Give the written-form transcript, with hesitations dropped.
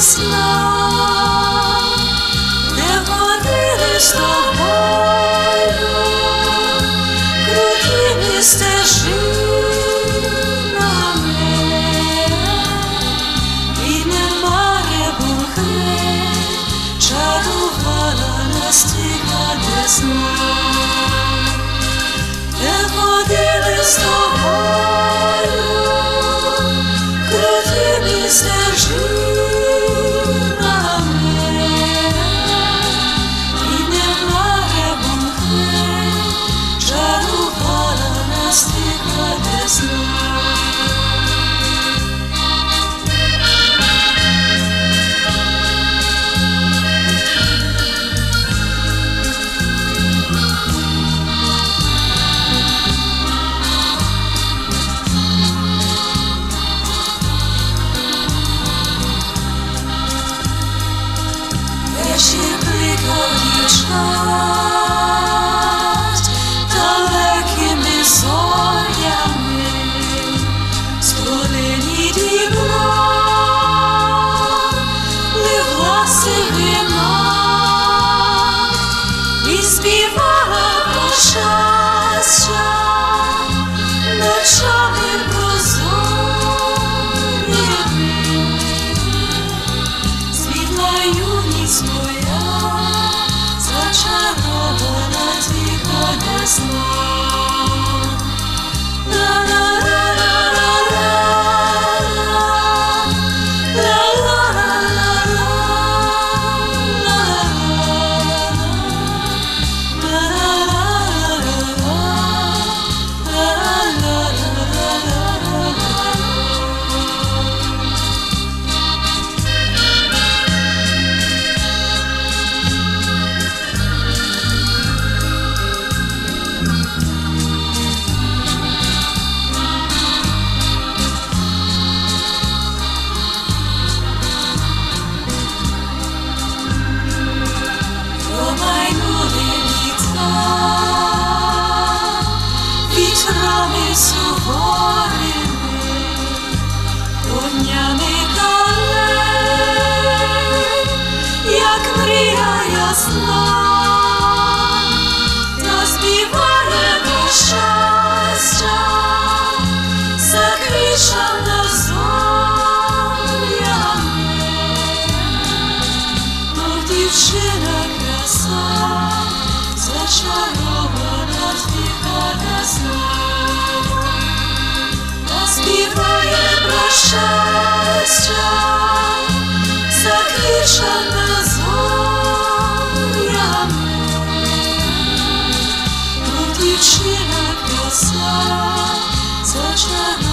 весна, де ходили з тобою крутими стежинами, і немає бунхи, чарувала нас тиха весна, де ходили з тобою крутими стежинами, і немає бунхи, чарувала нас тиха весна. Вечір кликав дівчат далекими зорями, студені дібла ливла сивина і співала про щастя ночами прозорими. Світла юність моя, зачарована тиха весна. Вітрами суворими, днями далей, як мрія ясна, та співає про щастя, заквічена зорями, мов дівчина краса, зачарована тиха весна. Співає про щастя, заквічена зорями, мов дівчина краса, зачарована.